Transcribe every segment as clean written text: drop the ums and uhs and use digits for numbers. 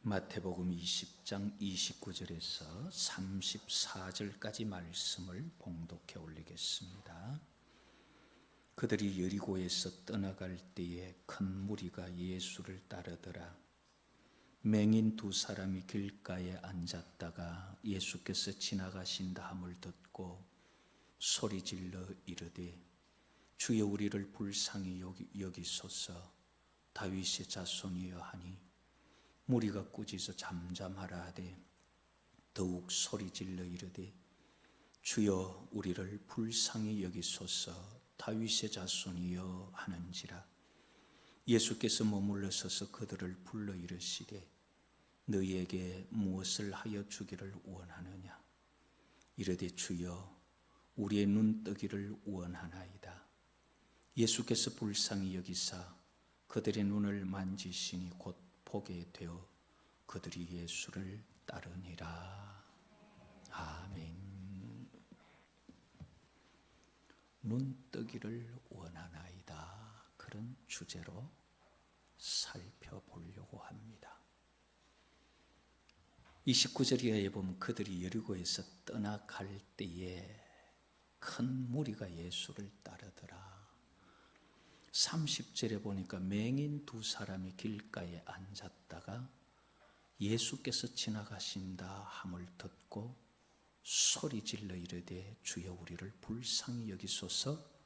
마태복음 20장 29절에서 34절까지 말씀을 봉독해 올리겠습니다. 그들이 여리고에서 떠나갈 때에 큰 무리가 예수를 따르더라. 맹인 두 사람이 길가에 앉았다가 예수께서 지나가신다 함을 듣고 소리질러 이르되 주여 우리를 불쌍히 여기소서. 다윗의 자손이여 하니 무리가 꾸짖어 잠잠하라 하되 더욱 소리질러 이르되 주여 우리를 불쌍히 여기소서. 다윗의 자손이여 하는지라. 예수께서 머물러 서서 그들을 불러 이르시되 너희에게 무엇을 하여 주기를 원하느냐. 이르되 주여 우리의 눈뜨기를 원하나이다. 예수께서 불쌍히 여기사 그들의 눈을 만지시니 곧 보게 되어 그들이 예수를 따르니라. 아멘. 눈뜨기를 원하나이다. 그런 주제로 살펴보려고 합니다. 29절 이하에 보면 그들이 여리고에서 떠나갈 때에 큰 무리가 예수를 따르더라. 30절에 보니까 맹인 두 사람이 길가에 앉았다가 예수께서 지나가신다 함을 듣고 소리질러 이르되 주여 우리를 불쌍히 여기소서.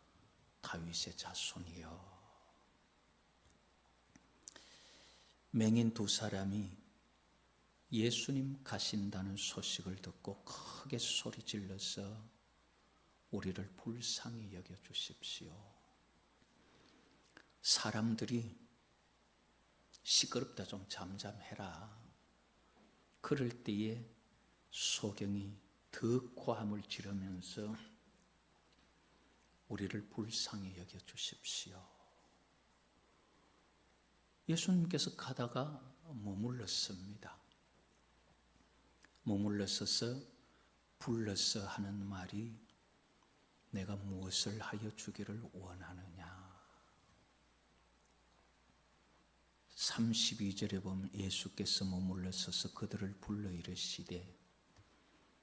다윗의 자손이여. 맹인 두 사람이 예수님 가신다는 소식을 듣고 크게 소리질러서 우리를 불쌍히 여겨주십시오. 사람들이 시끄럽다 좀 잠잠해라. 그럴 때에 소경이 더 고함을 지르면서 우리를 불쌍히 여겨주십시오. 예수님께서 가다가 머물렀습니다. 머물러서서 불러서 하는 말이 내가 무엇을 하여 주기를 원하느냐. 32절에 보면 예수께서 머물러 서서 그들을 불러 이르시되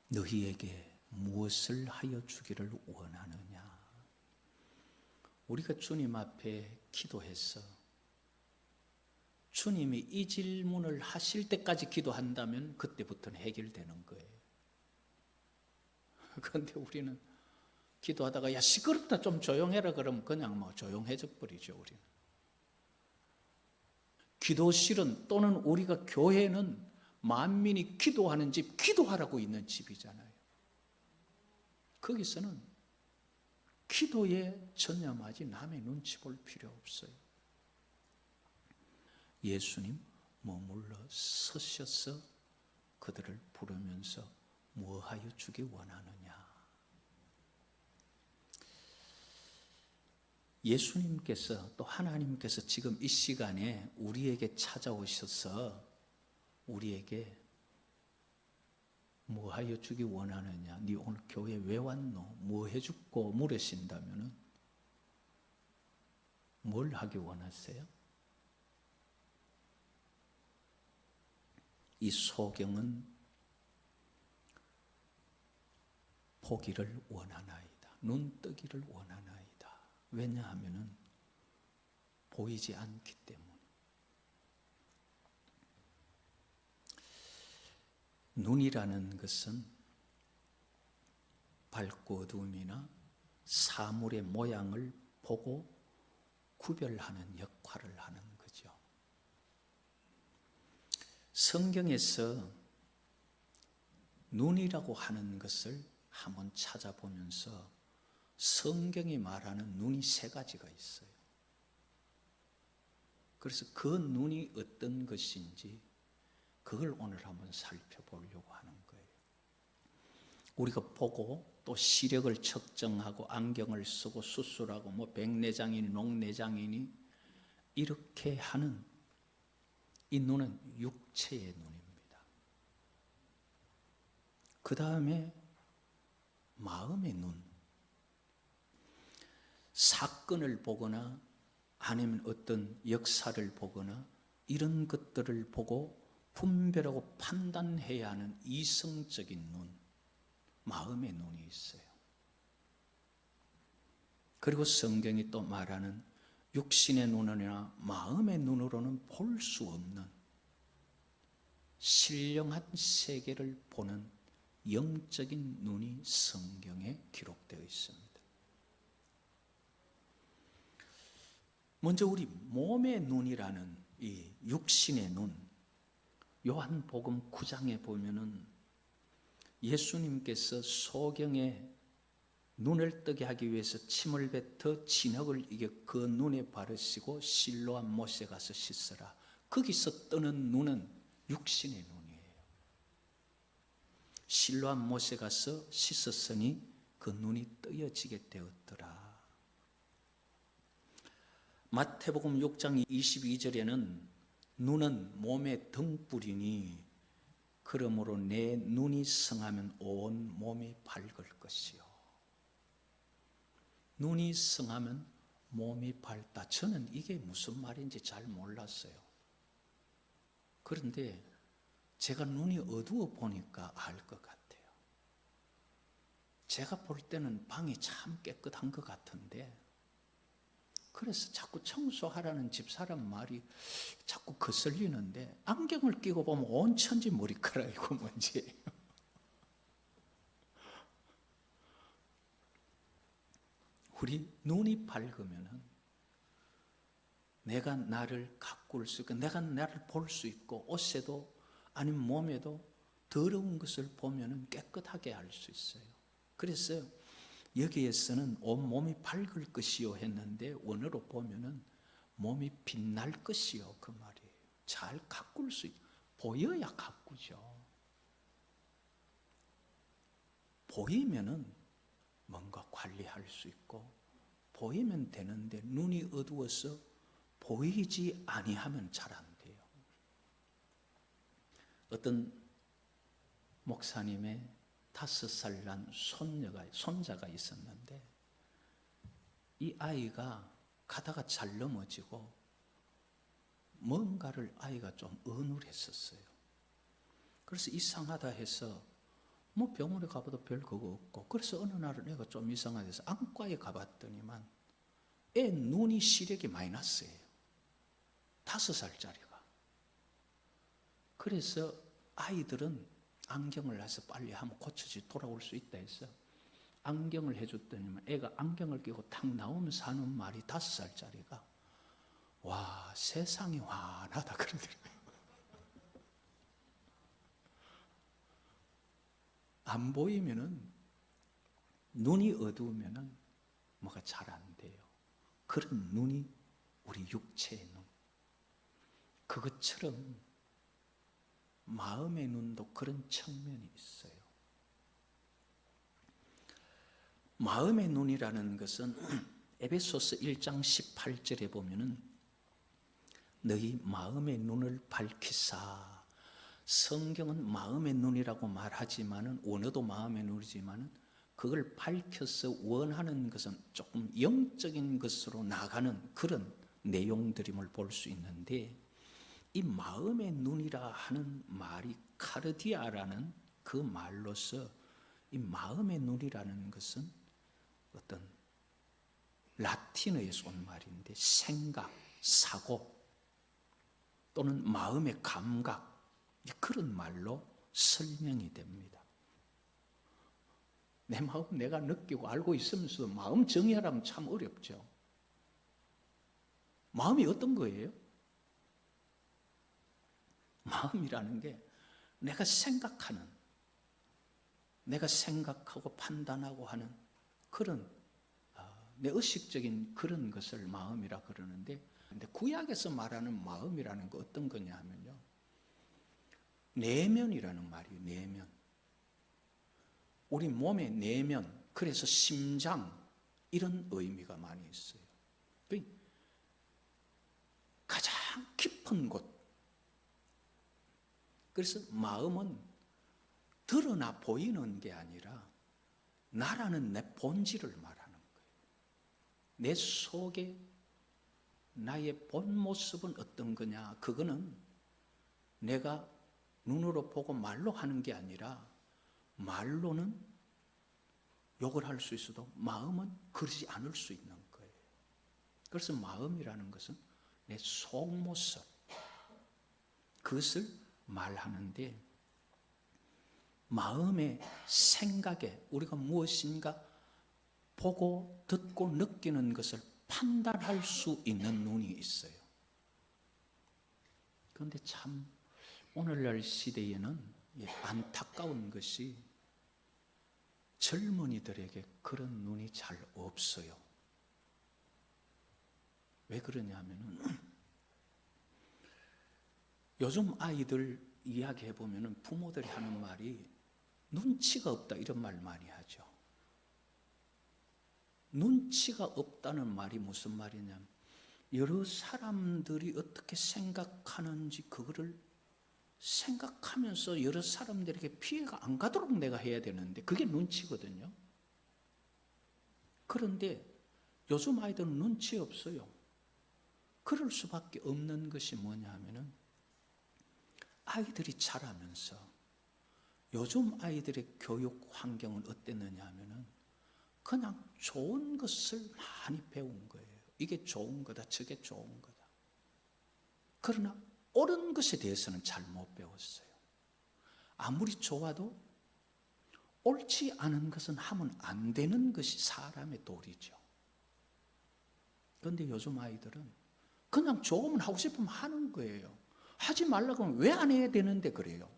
너희에게 무엇을 하여 주기를 원하느냐. 우리가 주님 앞에 기도해서 주님이 이 질문을 하실 때까지 기도한다면 그때부터는 해결되는 거예요. 그런데 우리는 기도하다가 야 시끄럽다 좀 조용해라 그러면 그냥 조용해져 버리죠. 우리는 기도실은 또는 우리가 교회는 만민이 기도하는 집, 기도하라고 있는 집이잖아요. 거기서는 기도에 전념하지 남의 눈치 볼 필요 없어요. 예수님 머물러 서셔서 그들을 부르면서 뭐하여 주기 원하느냐. 예수님께서 또 하나님께서 지금 이 시간에 우리에게 찾아오셔서 우리에게 뭐하여 주기 원하느냐. 네 오늘 교회 왜 왔노? 뭐 해주고 물으신다면 뭘 하기 원하세요? 이 소경은 보기를 원하나이다. 눈뜨기를 원하나이다. 왜냐하면 보이지 않기 때문에. 눈이라는 것은 밝고 어두움이나 사물의 모양을 보고 구별하는 역할을 하는 거죠. 성경에서 눈이라고 하는 것을 한번 찾아보면서 성경이 말하는 눈이 세 가지가 있어요. 그래서 그 눈이 어떤 것인지 그걸 오늘 한번 살펴보려고 하는 거예요. 우리가 보고 또 시력을 측정하고 안경을 쓰고 수술하고 백내장이니 녹내장이니 이렇게 하는 이 눈은 육체의 눈입니다. 그 다음에 마음의 눈. 사건을 보거나 아니면 어떤 역사를 보거나 이런 것들을 보고 분별하고 판단해야 하는 이성적인 눈, 마음의 눈이 있어요. 그리고 성경이 또 말하는 육신의 눈이나 마음의 눈으로는 볼 수 없는 신령한 세계를 보는 영적인 눈이 성경에 기록되어 있습니다. 먼저 우리 몸의 눈이라는 이 육신의 눈, 요한복음 9장에 보면은 예수님께서 소경에 눈을 뜨게 하기 위해서 침을 뱉어 진흙을 이겨 그 눈에 바르시고 실로암 못에 가서 씻으라. 거기서 뜨는 눈은 육신의 눈이에요. 실로암 못에 가서 씻었으니 그 눈이 뜨여지게 되었더라. 마태복음 6장 22절에는 눈은 몸의 등불이니 그러므로 내 눈이 성하면 온 몸이 밝을 것이요. 눈이 성하면 몸이 밝다. 저는 이게 무슨 말인지 잘 몰랐어요. 그런데 제가 눈이 어두워 보니까 알 것 같아요. 제가 볼 때는 방이 참 깨끗한 것 같은데 그래서 자꾸 청소하라는 집사람 말이 자꾸 거슬리는데 안경을 끼고 보면 온 천지 머리카락이고 문제예요. 우리 눈이 밝으면은 내가 나를 가꿀 수 있고 내가 나를 볼 수 있고 옷에도 아니면 몸에도 더러운 것을 보면은 깨끗하게 알 수 있어요. 그래서 여기에서는 온 몸이 밝을 것이요 했는데 원어로 보면은 몸이 빛날 것이요 그 말이에요. 잘 가꿀 수 보여야 가꾸죠. 보이면은 뭔가 관리할 수 있고 보이면 되는데 눈이 어두워서 보이지 아니하면 잘 안 돼요. 어떤 목사님의 5살 난 손자가 있었는데 이 아이가 가다가 잘 넘어지고 뭔가를 아이가 좀 어눌했었어요. 그래서 이상하다 해서 뭐 병원에 가봐도 별 그거 없고 그래서 어느 날은 애가 좀 이상하돼서 안과에 가봤더니만 애 눈이 시력이 많이 났어요. 5살짜리가. 그래서 아이들은 안경을 해서 빨리 하면 고쳐지 돌아올 수 있다 해서 안경을 해줬더니만 애가 안경을 끼고 탁 나오면서 하는 말이 5살짜리가 와 세상이 환하다 그러더라고요. 안 보이면은 눈이 어두우면은 뭐가 잘 안 돼요. 그런 눈이 우리 육체의 눈. 그것처럼 마음의 눈도 그런 측면이 있어요. 마음의 눈이라는 것은 에베소서 1장 18절에 보면은 너희 마음의 눈을 밝히사. 성경은 마음의 눈이라고 말하지만은 원어도 마음의 눈이지만은 그걸 밝혀서 원하는 것은 조금 영적인 것으로 나가는 그런 내용들임을 볼 수 있는데 이 마음의 눈이라 하는 말이 카르디아라는 그 말로서 이 마음의 눈이라는 것은 어떤 라틴어에서 온 말인데 생각, 사고 또는 마음의 감각 그런 말로 설명이 됩니다. 내 마음 내가 느끼고 알고 있으면서도 마음 정의하라면 참 어렵죠. 마음이 어떤 거예요? 마음이라는 게 내가 생각하고 판단하고 하는 그런 내 의식적인 그런 것을 마음이라 그러는데 근데 구약에서 말하는 마음이라는 거 어떤 거냐 하면요. 내면이라는 말이에요. 내면. 우리 몸의 내면, 그래서 심장 이런 의미가 많이 있어요. 가장 깊은 곳. 그래서 마음은 드러나 보이는 게 아니라 나라는 내 본질을 말하는 거예요. 내 속에 나의 본 모습은 어떤 거냐? 그거는 내가 눈으로 보고 말로 하는 게 아니라 말로는 욕을 할 수 있어도 마음은 그러지 않을 수 있는 거예요. 그래서 마음이라는 것은 내 속모습, 그것을 말하는데, 마음의 생각에 우리가 무엇인가 보고 듣고 느끼는 것을 판단할 수 있는 눈이 있어요. 그런데 참 오늘날 시대에는 안타까운 것이 젊은이들에게 그런 눈이 잘 없어요. 왜 그러냐면은 요즘 아이들 이야기해 보면은 부모들이 하는 말이 눈치가 없다 이런 말 많이 하죠. 눈치가 없다는 말이 무슨 말이냐면 여러 사람들이 어떻게 생각하는지 그거를 생각하면서 여러 사람들에게 피해가 안 가도록 내가 해야 되는데 그게 눈치거든요. 그런데 요즘 아이들은 눈치 없어요. 그럴 수밖에 없는 것이 뭐냐 하면은 아이들이 자라면서 요즘 아이들의 교육 환경은 어땠느냐 하면은 그냥 좋은 것을 많이 배운 거예요. 이게 좋은 거다, 저게 좋은 거다. 그러나 옳은 것에 대해서는 잘 못 배웠어요. 아무리 좋아도 옳지 않은 것은 하면 안 되는 것이 사람의 도리죠. 그런데 요즘 아이들은 그냥 좋으면 하고 싶으면 하는 거예요. 하지 말라고 하면 왜 안 해야 되는데 그래요.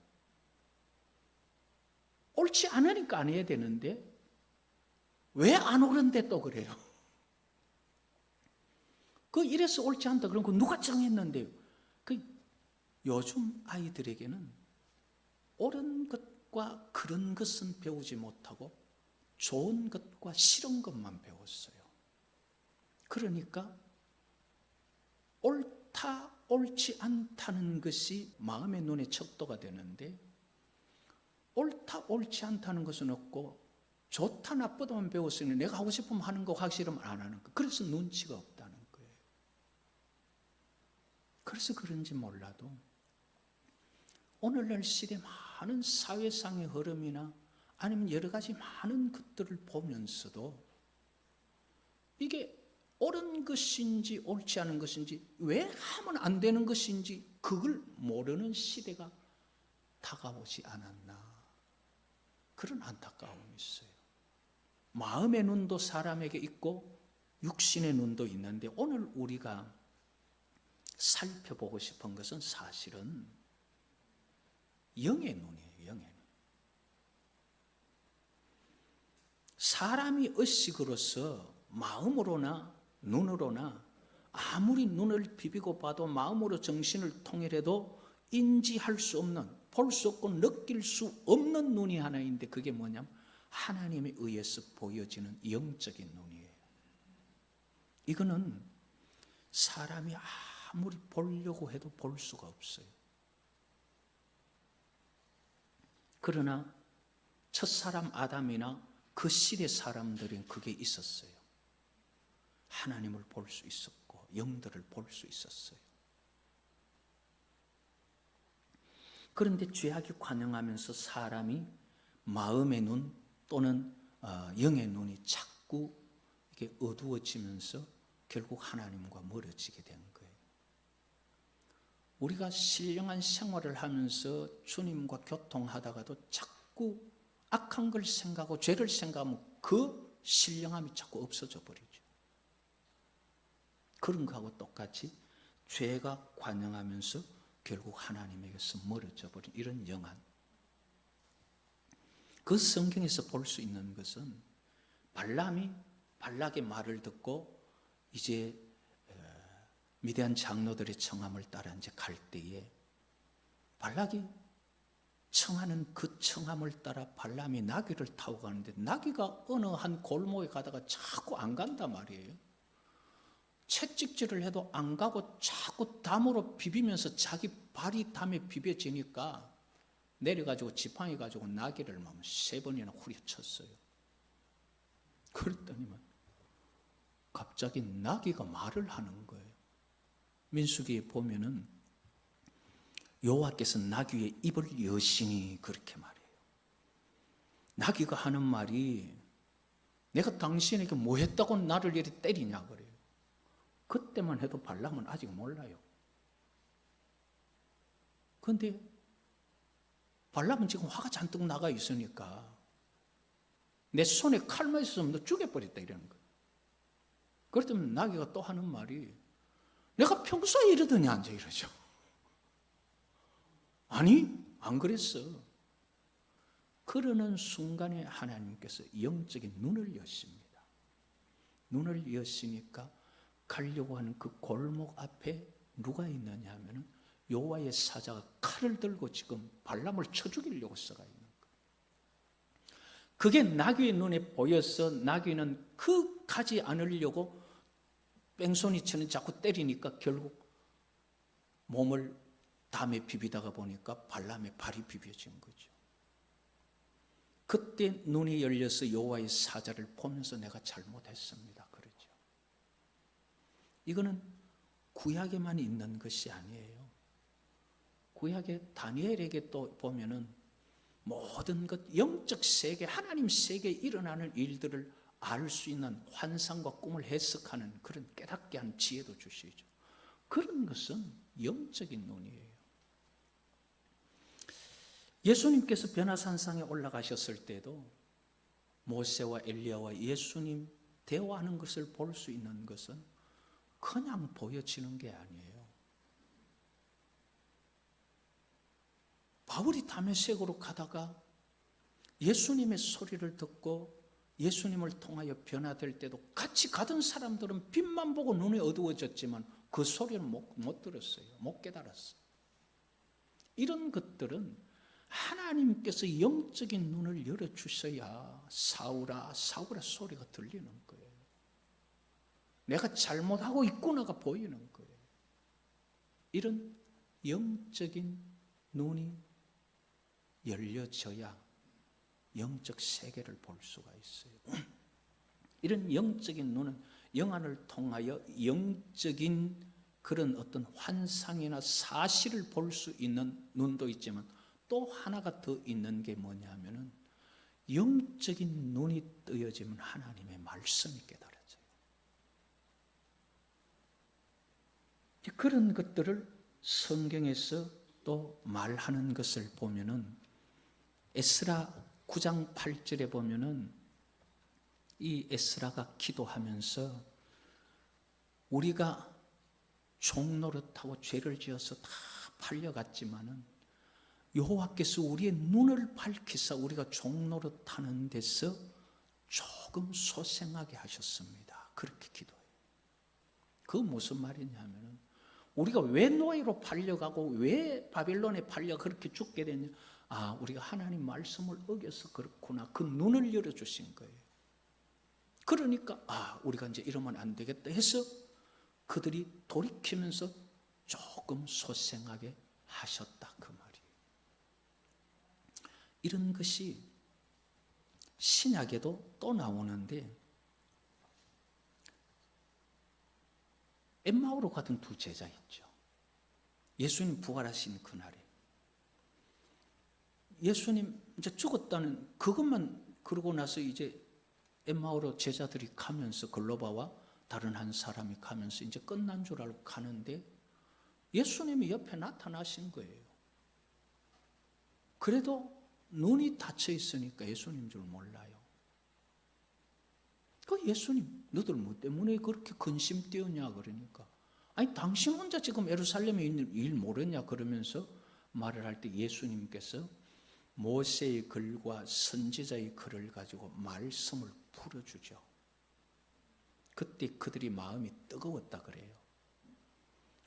옳지 않으니까 안 해야 되는데 왜 안 옳은데 또 그래요. 그 이래서 옳지 않다 그런 거 누가 정했는데요. 그 요즘 아이들에게는 옳은 것과 그런 것은 배우지 못하고 좋은 것과 싫은 것만 배웠어요. 그러니까 옳다, 옳지 않다는 것이 마음의 눈에 척도가 되는데 옳다, 옳지 않다는 것은 없고 좋다, 나쁘다만 배웠으니 내가 하고 싶으면 하는 거, 하기 싫으면 안 하는 거. 그래서 눈치가 없다는 거예요. 그래서 그런지 몰라도 오늘날 시대 많은 사회상의 흐름이나 아니면 여러 가지 많은 것들을 보면서도 이게 옳은 것인지 옳지 않은 것인지 왜 하면 안 되는 것인지 그걸 모르는 시대가 다가오지 않았나 그런 안타까움이 있어요. 마음의 눈도 사람에게 있고 육신의 눈도 있는데 오늘 우리가 살펴보고 싶은 것은 사실은 영의 눈이에요. 영의 눈. 사람이 의식으로서 마음으로나 눈으로나 아무리 눈을 비비고 봐도 마음으로 정신을 통일해도 인지할 수 없는, 볼 수 없고 느낄 수 없는 눈이 하나 있는데 그게 뭐냐면 하나님에 의해서 보여지는 영적인 눈이에요. 이거는 사람이 아무리 보려고 해도 볼 수가 없어요. 그러나 첫사람 아담이나 그 시대 사람들은 그게 있었어요. 하나님을 볼 수 있었고 영들을 볼 수 있었어요. 그런데 죄악이 관영하면서 사람이 마음의 눈 또는 영의 눈이 자꾸 이렇게 어두워지면서 결국 하나님과 멀어지게 된 거예요. 우리가 신령한 생활을 하면서 주님과 교통하다가도 자꾸 악한 걸 생각하고 죄를 생각하면 그 신령함이 자꾸 없어져 버리죠. 그런 거하고 똑같이 죄가 관영하면서 결국 하나님에게서 멀어져 버린 이런 영안. 그 성경에서 볼 수 있는 것은 발람이 발락의 말을 듣고 이제 미디안 장로들의 청함을 따라 이제 갈 때에 발락이 청하는 그 청함을 따라 발람이 나귀를 타고 가는데 나귀가 어느 한 골목에 가다가 자꾸 안 간단 말이에요. 채찍질을 해도 안 가고 자꾸 담으로 비비면서 자기 발이 담에 비벼지니까 내려가지고 지팡이 가지고 나귀를 막 3번이나 후려쳤어요. 그랬더니만 갑자기 나귀가 말을 하는 거예요. 민수기에 보면은 여호와께서 나귀의 입을 여시니 그렇게 말해요. 나귀가 하는 말이 내가 당신에게 뭐 했다고 나를 이리 때리냐 그래요. 그때만 해도 발람은 아직 몰라요. 그런데 발람은 지금 화가 잔뜩 나가 있으니까 내 손에 칼만 있었으면 너 죽여버렸다 이러는 거예요. 그랬더니 나귀가 또 하는 말이 내가 평소에 이러더니 앉아 이러죠. 아니 안 그랬어. 그러는 순간에 하나님께서 영적인 눈을 여십니다. 눈을 여시니까 가려고 하는 그 골목 앞에 누가 있느냐 하면 여호와의 사자가 칼을 들고 지금 발람을 쳐 죽이려고 써가 있는 거예요. 그게 나귀의 눈에 보여서 나귀는 그 가지 않으려고 뺑소니처럼 자꾸 때리니까 결국 몸을 담에 비비다가 보니까 발람의 발이 비벼진 거죠. 그때 눈이 열려서 여호와의 사자를 보면서 내가 잘못했습니다. 그러죠. 이거는 구약에만 있는 것이 아니에요. 구약의 다니엘에게 또 보면은 모든 것 영적 세계, 하나님 세계에 일어나는 일들을 알 수 있는 환상과 꿈을 해석하는 그런 깨닫게 하는 지혜도 주시죠. 그런 것은 영적인 눈이에요. 예수님께서 변화산상에 올라가셨을 때도 모세와 엘리야와 예수님 대화하는 것을 볼 수 있는 것은 그냥 보여지는 게 아니에요. 바울이 다메섹으로 가다가 예수님의 소리를 듣고 예수님을 통하여 변화될 때도 같이 가던 사람들은 빛만 보고 눈이 어두워졌지만 그 소리를 못 들었어요. 못 깨달았어요. 이런 것들은 하나님께서 영적인 눈을 열어주셔야 사울아 사울아 소리가 들리는 거예요. 내가 잘못하고 있구나가 보이는 거예요. 이런 영적인 눈이 열려져야 영적 세계를 볼 수가 있어요. 이런 영적인 눈은 영안을 통하여 영적인 그런 어떤 환상이나 사실을 볼 수 있는 눈도 있지만 또 하나가 더 있는 게 뭐냐면은 영적인 눈이 뜨여지면 하나님의 말씀이 깨달아져요. 그런 것들을 성경에서 또 말하는 것을 보면은 에스라 9장 8절에 보면은 이 에스라가 기도하면서 우리가 종노릇하고 죄를 지어서 다 팔려갔지만은 여호와께서 우리의 눈을 밝히사 우리가 종노릇하는 데서 조금 소생하게 하셨습니다. 그렇게 기도해요. 그 무슨 말이냐면은 우리가 왜 노예로 팔려가고 왜 바빌론에 팔려 그렇게 죽게 됐냐? 아, 우리가 하나님 말씀을 어겨서 그렇구나. 그 눈을 열어주신 거예요. 그러니까 아, 우리가 이제 이러면 안 되겠다 해서 그들이 돌이키면서 조금 소생하게 하셨다 그 말이에요. 이런 것이 신약에도 또 나오는데 엠마오로 가던 두 제자 있죠. 예수님 부활하신 그날에 예수님 이제 죽었다는 그것만 그러고 나서 이제 엠마오로 제자들이 가면서 글로바와 다른 한 사람이 가면서 이제 끝난 줄 알고 가는데 예수님이 옆에 나타나신 거예요. 그래도 눈이 닫혀 있으니까 예수님 줄 몰라요. 그 예수님 너들 뭐 때문에 그렇게 근심 뛰었냐 그러니까 아니 당신 혼자 지금 예루살렘에 있는 일 모르냐 그러면서 말을 할 때 예수님께서 모세의 글과 선지자의 글을 가지고 말씀을 풀어주죠. 그때 그들이 마음이 뜨거웠다 그래요.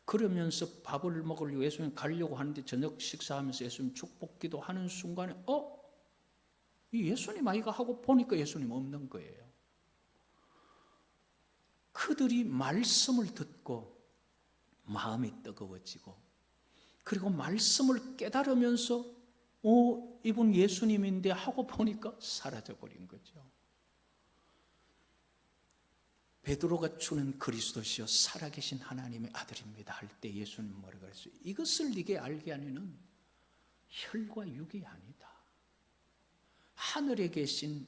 그러면서 밥을 먹으려고 예수님 가려고 하는데 저녁 식사하면서 예수님 축복기도 하는 순간에 이 예수님 아이가 하고 보니까 예수님 없는 거예요. 그들이 말씀을 듣고 마음이 뜨거워지고 그리고 말씀을 깨달으면서 이분 예수님인데 하고 보니까 사라져버린 거죠. 베드로가 주는 그리스도시요 살아계신 하나님의 아들입니다 할 때 예수님 뭐라 그랬어요? 이것을 네게 알게 하니는 혈과 육이 아니다. 하늘에 계신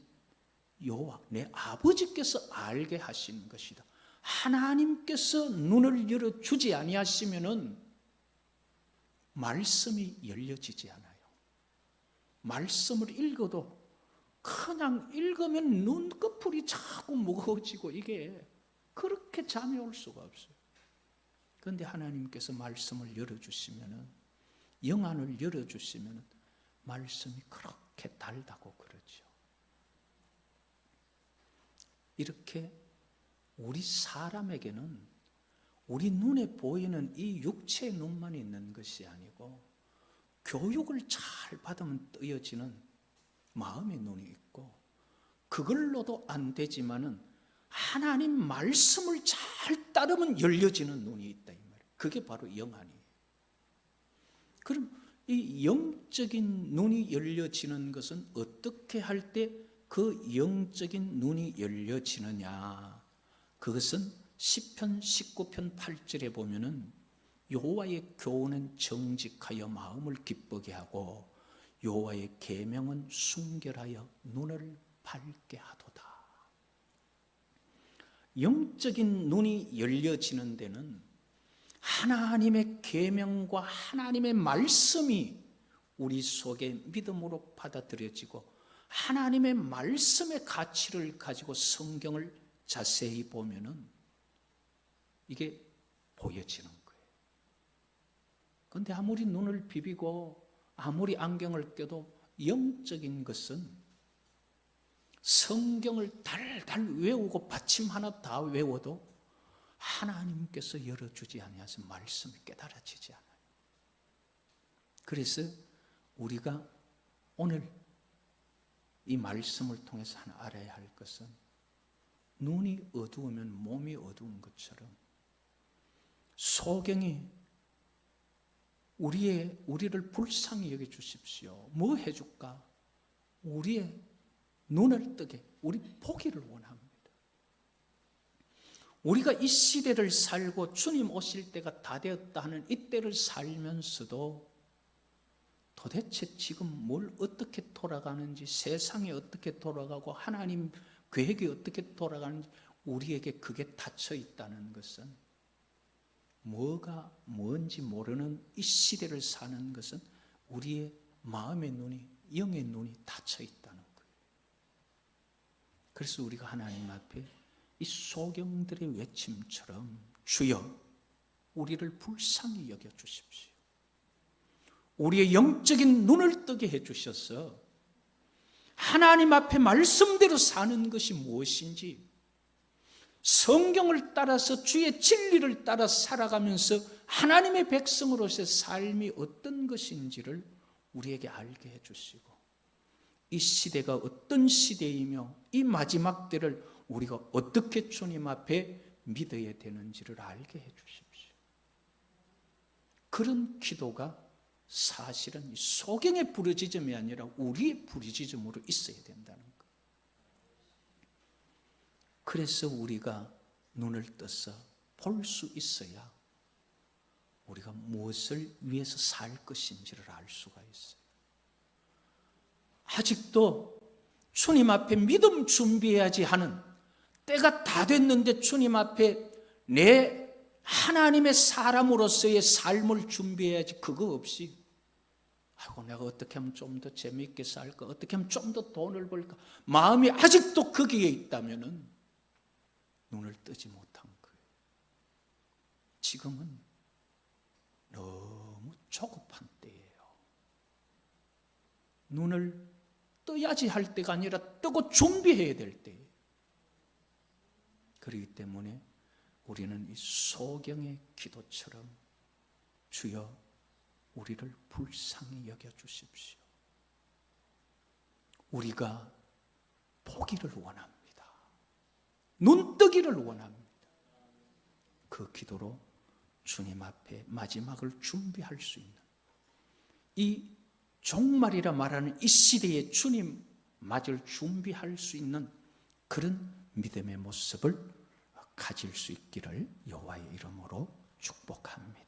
여호와 내 아버지께서 알게 하신 것이다. 하나님께서 눈을 열어주지 아니하시면은 말씀이 열려지지 않아요. 말씀을 읽어도 그냥 읽으면 눈꺼풀이 자꾸 무거워지고 이게 그렇게 잠이 올 수가 없어요. 그런데 하나님께서 말씀을 열어주시면은, 영안을 열어주시면은 말씀이 그렇게 달다고 그러죠. 이렇게 우리 사람에게는 우리 눈에 보이는 이 육체의 눈만 있는 것이 아니고 교육을 잘 받으면 뜨여지는 마음의 눈이 있고, 그걸로도 안 되지만은 하나님 말씀을 잘 따르면 열려지는 눈이 있다 이 말이에요. 그게 바로 영안이에요. 그럼 이 영적인 눈이 열려지는 것은 어떻게 할 때 그 영적인 눈이 열려지느냐? 그것은 시편 19편 8절에 보면은 여호와의 교훈은 정직하여 마음을 기쁘게 하고 여호와의 계명은 순결하여 눈을 밝게 하도다. 영적인 눈이 열려지는 데는 하나님의 계명과 하나님의 말씀이 우리 속에 믿음으로 받아들여지고 하나님의 말씀의 가치를 가지고 성경을 자세히 보면은 이게 보여지는 거예요. 그런데 아무리 눈을 비비고 아무리 안경을 껴도 영적인 것은 성경을 달달 외우고 받침 하나 다 외워도 하나님께서 열어주지 아니하서 말씀이 깨달아지지 않아요. 그래서 우리가 오늘 이 말씀을 통해서 하나 알아야 할 것은 눈이 어두우면 몸이 어두운 것처럼 소경이 우리를 불쌍히 여겨주십시오. 뭐 해줄까? 우리의 눈을 뜨게, 우리 보기를 원합니다. 우리가 이 시대를 살고 주님 오실 때가 다 되었다 하는 이때를 살면서도 도대체 지금 뭘 어떻게 돌아가는지, 세상이 어떻게 돌아가고 하나님 계획이 어떻게 돌아가는지 우리에게 그게 닫혀 있다는 것은, 뭐가 뭔지 모르는 이 시대를 사는 것은 우리의 마음의 눈이, 영의 눈이 닫혀 있다는 거예요. 그래서 우리가 하나님 앞에 이 소경들의 외침처럼 주여 우리를 불쌍히 여겨주십시오. 우리의 영적인 눈을 뜨게 해주셔서 하나님 앞에 말씀대로 사는 것이 무엇인지, 성경을 따라서 주의 진리를 따라 살아가면서 하나님의 백성으로서의 삶이 어떤 것인지를 우리에게 알게 해주시고, 이 시대가 어떤 시대이며 이 마지막 때를 우리가 어떻게 주님 앞에 믿어야 되는지를 알게 해주십시오. 그런 기도가 사실은 소경의 부르짖음이 아니라 우리의 부르짖음으로 있어야 된다는 것. 그래서 우리가 눈을 떠서 볼 수 있어야 우리가 무엇을 위해서 살 것인지를 알 수가 있어요. 아직도 주님 앞에 믿음 준비해야지 하는 때가 다 됐는데 주님 앞에 내 하나님의 사람으로서의 삶을 준비해야지, 그거 없이 아이고 내가 어떻게 하면 좀 더 재미있게 살까, 어떻게 하면 좀 더 돈을 벌까, 마음이 아직도 거기에 있다면은 눈을 뜨지 못한 거예요. 지금은 너무 조급한 때예요. 눈을 떠야지 할 때가 아니라 뜨고 준비해야 될 때예요. 그렇기 때문에 우리는 이 소경의 기도처럼 주여 우리를 불쌍히 여겨주십시오. 우리가 보기를 원합니다. 눈뜨기를 원합니다. 그 기도로 주님 앞에 마지막을 준비할 수 있는, 이 종말이라 말하는 이 시대에 주님 맞을 준비할 수 있는 그런 믿음의 모습을 가질 수 있기를 여호와의 이름으로 축복합니다.